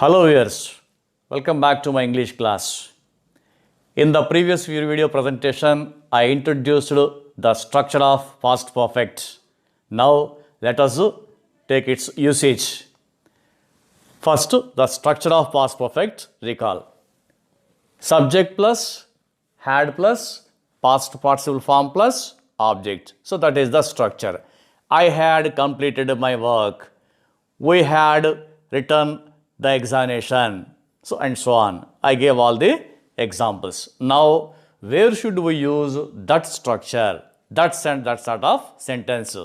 Hello viewers, welcome back to my English class. In the previous video presentation, I introduced the structure of past perfect. Now let us take its usage. First, the structure of past perfect recall. Subject plus, had plus, past participle form plus, object. So that is the structure. I had completed my work. We had written the examination. So and so on. I gave all the examples. Now, where should we use that structure, that sort of sentence?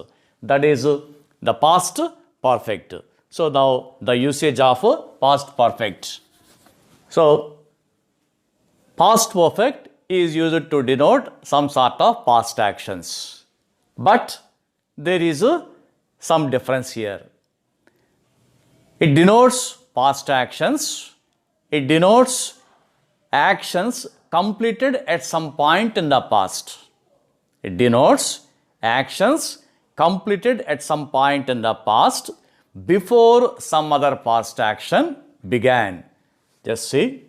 That is the past perfect. So now the usage of past perfect. So past perfect is used to denote some sort of past actions. But there is some difference here. It denotes past actions. It denotes actions completed at some point in the past. It denotes actions completed at some point in the past before some other past action began. Just see.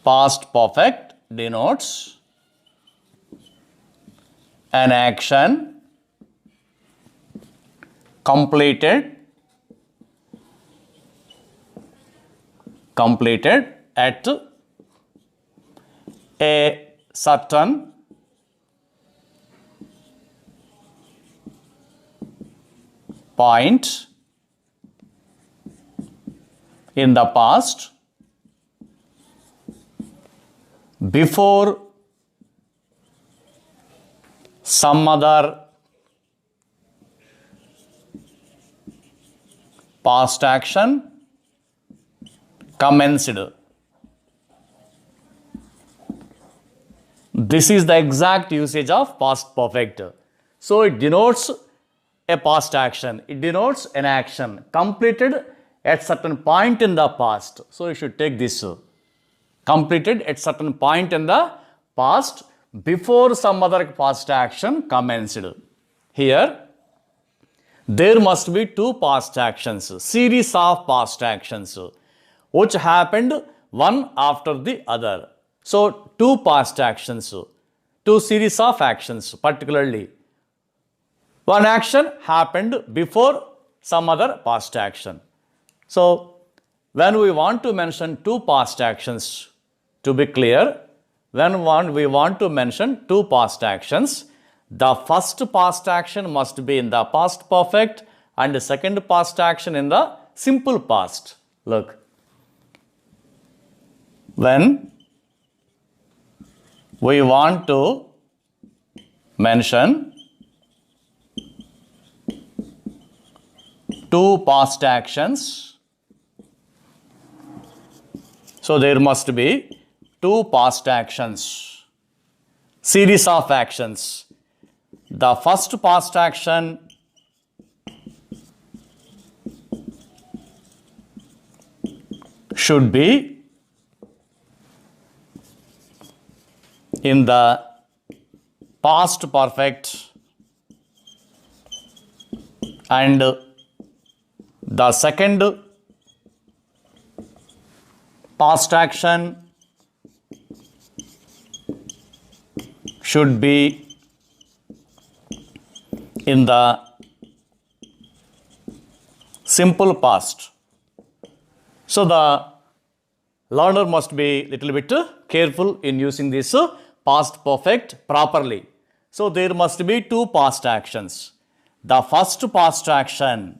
Past perfect denotes an action completed at a certain point in the past before some other past action commenced. This is the exact usage of past perfect. So it denotes a past action. It denotes an action completed at certain point in the past. So you should take this. Completed at certain point in the past before some other past action commenced. Here, there must be two past actions, series of past actions, which happened one after the other. So, two past actions, two series of actions particularly. One action happened before some other past action. So, when we want to mention two past actions, to be clear, when we want to mention two past actions, the first past action must be in the past perfect and the second past action in the simple past. Look. When we want to mention two past actions, so there must be two past actions, series of actions. The first past action should be in the past perfect and the second past action should be in the simple past. So the learner must be little bit careful in using this past perfect properly. So there must be two past actions. The first past action,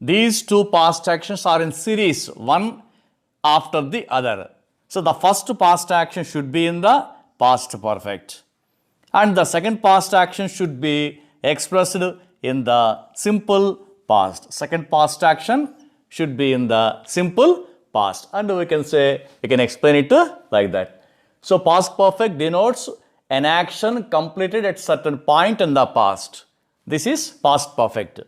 these two past actions are in series, one after the other. So the first past action should be in the past perfect. And the second past action should be expressed in the simple past. Second past action should be in the simple past. And we can explain it like that. So past perfect denotes an action completed at certain point in the past. This is past perfect.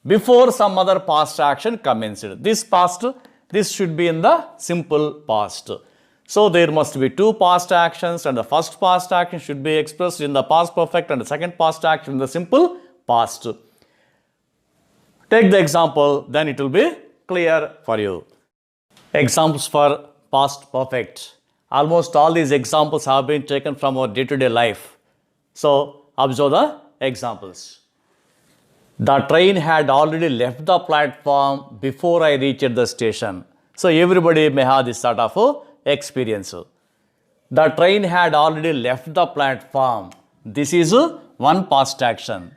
Before some other past action commenced. This should be in the simple past. So there must be two past actions and the first past action should be expressed in the past perfect and the second past action in the simple past. Take the example, then it will be clear for you. Examples for past perfect. Almost all these examples have been taken from our day-to-day life. So, observe the examples. The train had already left the platform before I reached the station. So, everybody may have this sort of experience. The train had already left the platform. This is one past action.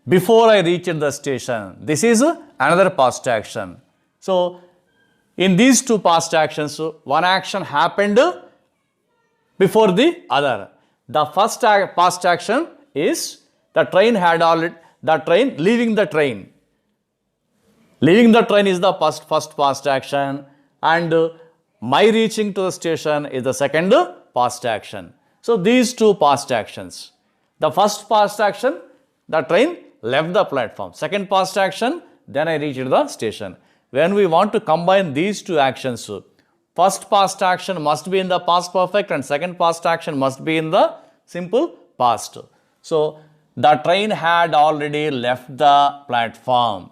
Before I reached the station. This is another past action. So, in these two past actions, one action happened before the other. The first past action is the train leaving the train. Leaving the train is the first past action, and my reaching to the station is the second past action. So these two past actions. The first past action, the train left the platform. Second past action, then I reached the station. When we want to combine these two actions, first past action must be in the past perfect and second past action must be in the simple past. So, the train had already left the platform.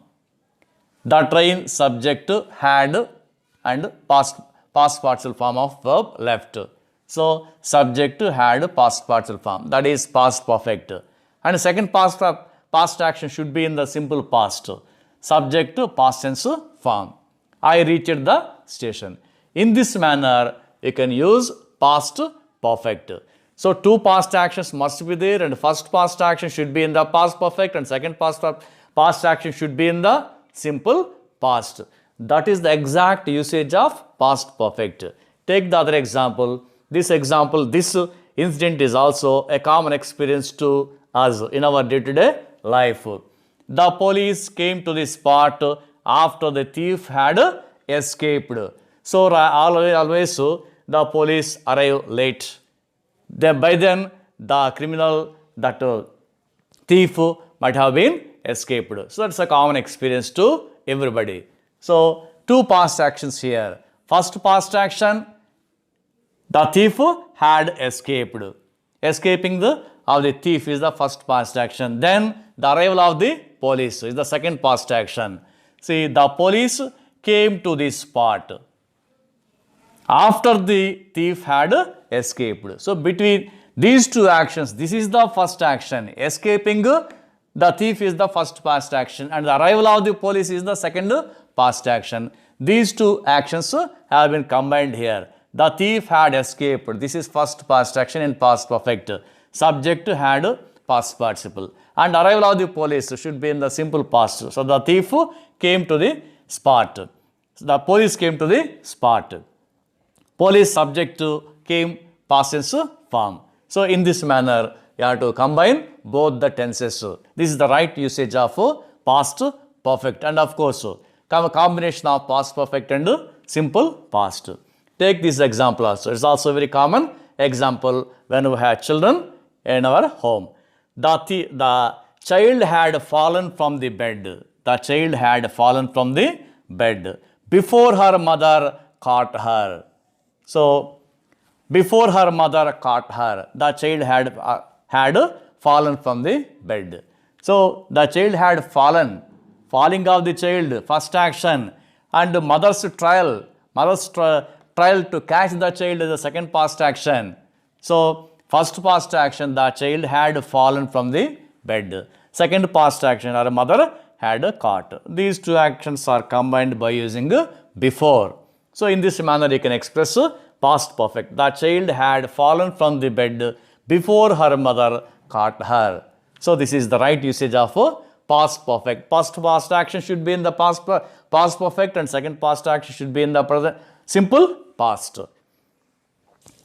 The train subject had and past participle form of verb left. So, subject had past participle form, that is past perfect. And second past action should be in the simple past. Subject past tense form. I reached the station. In this manner, you can use past perfect. So, two past actions must be there, and first past action should be in the past perfect and second past action should be in the simple past. That is the exact usage of past perfect. Take the other example. This incident is also a common experience to us in our day-to-day life. The police came to the spot after the thief had escaped. So, always the police arrive late. By then, the criminal, that thief might have been escaped. So, that's a common experience to everybody. So, two past actions here. First past action, the thief had escaped. Escaping of the thief is the first past action. Then, the arrival of the police is the second past action. See, the police came to the spot after the thief had escaped. So, between these two actions, this is the first action. Escaping the thief is the first past action and the arrival of the police is the second past action. These two actions have been combined here. The thief had escaped. This is first past action in past perfect. Subject had past participle. And arrival of the police should be in the simple past. So, the thief came to the spot. So, the police came to the spot. Police subject came past tense form. So, in this manner, you have to combine both the tenses. This is the right usage of past perfect. And of course, a combination of past perfect and simple past. Take this example also. It's also a very common example when we have children in our home. The child had fallen from the bed. The child had fallen from the bed before her mother caught her. So, before her mother caught her, the child had fallen from the bed. So, the child had fallen. Falling of the child, first action, and mother's trial to catch the child is the second past action. So, first past action, the child had fallen from the bed. Second past action, her mother had caught. These two actions are combined by using before. So, in this manner, you can express past perfect. The child had fallen from the bed before her mother caught her. So, this is the right usage of past perfect. Past action should be in the past perfect and second past action should be in the present simple past.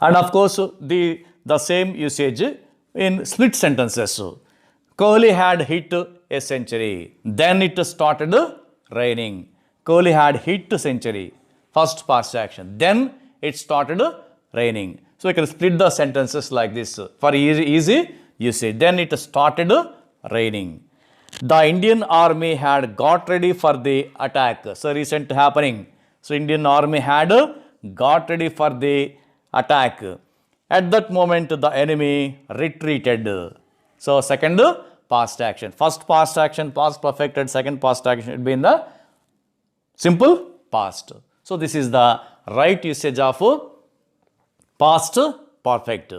And of course, the same usage in split sentences. Kohli had hit a century. Then it started raining. Kohli had hit a century. First past action. Then it started raining. So, you can split the sentences like this for easy usage. Then it started raining. The Indian army had got ready for the attack. So, recent happening. So, Indian army had got ready for the attack. At that moment, the enemy retreated. So, second past action. First past action, past perfect, and second past action should be in the Simple past. So this is the right usage of past perfect.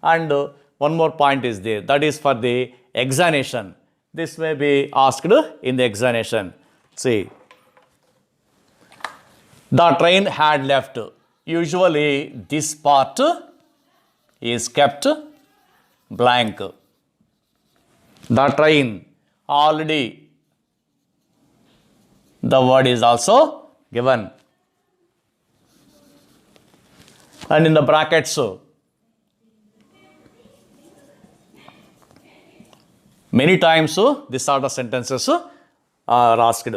And one more point is there, that is for the examination. This may be asked in the examination. See, the train had left. Usually this part is kept blank. The train already, the word is also given. And in the brackets, many times this sort of sentences are asked.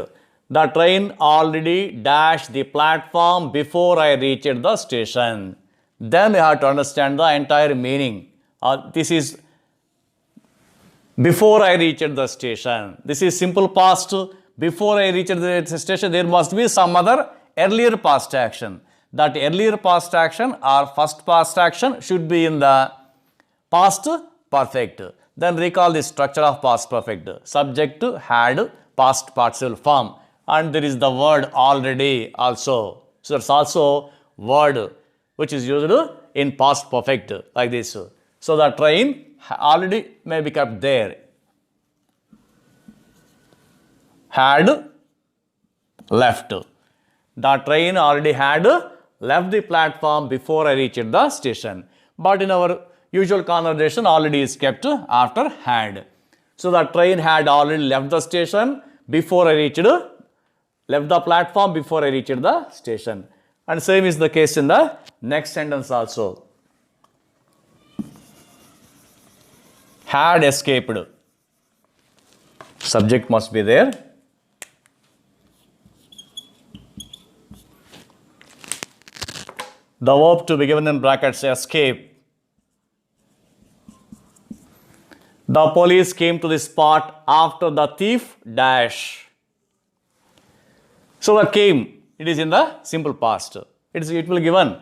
The train already dashed the platform before I reached the station. Then you have to understand the entire meaning. This is before I reached the station. This is simple past. Before I reached the station, there must be some other earlier past action. That earlier past action or first past action should be in the past perfect. Then recall the structure of past perfect. Subject had past participle form. And there is the word already also. So that's also word which is used in past perfect like this. So the train already may be kept there. Had left. The train already had left the platform before I reached the station. But in our usual conversation, already is kept after had. So the train had already left the station before I left the platform before I reached the station. And same is the case in the next sentence also. Had escaped. Subject must be there. The verb to be given in brackets, escape. The police came to the spot after the thief dash. So the came, it is in the simple past. It will be given.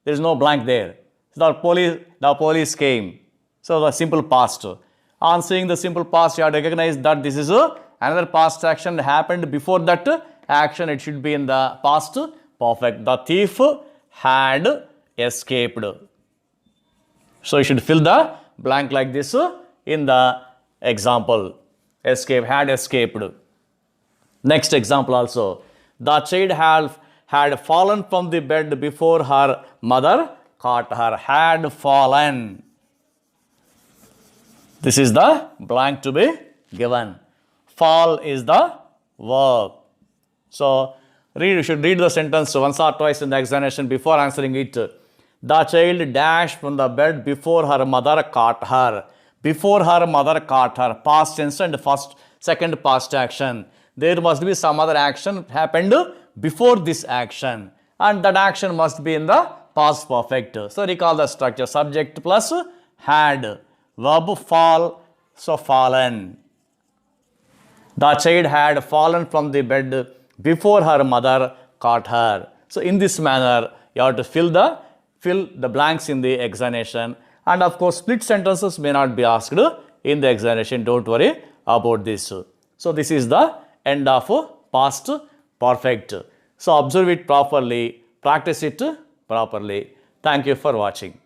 There is no blank there. So the police came. So the simple past. On seeing the simple past, you have to recognize that this is another past action happened before that action. It should be in the past perfect. The thief had escaped. So you should fill the blank like this in the example. Escape, had escaped. Next example also. The child had fallen from the bed before her mother caught her. Had fallen. This is the blank to be given. Fall is the verb. So you should read the sentence once or twice in the examination before answering it. The child dashed from the bed before her mother caught her. Before her mother caught her. Past tense and second past action. There must be some other action happened before this action. And that action must be in the past perfect. So recall the structure. Subject plus had. Verb fall. So fallen. The child had fallen from the bed before her mother caught her. So in this manner, you have to fill the blanks in the examination. And of course, split sentences may not be asked in the examination. Don't worry about this. So this is the end of past perfect. So observe it properly, practice it properly. Thank you for watching.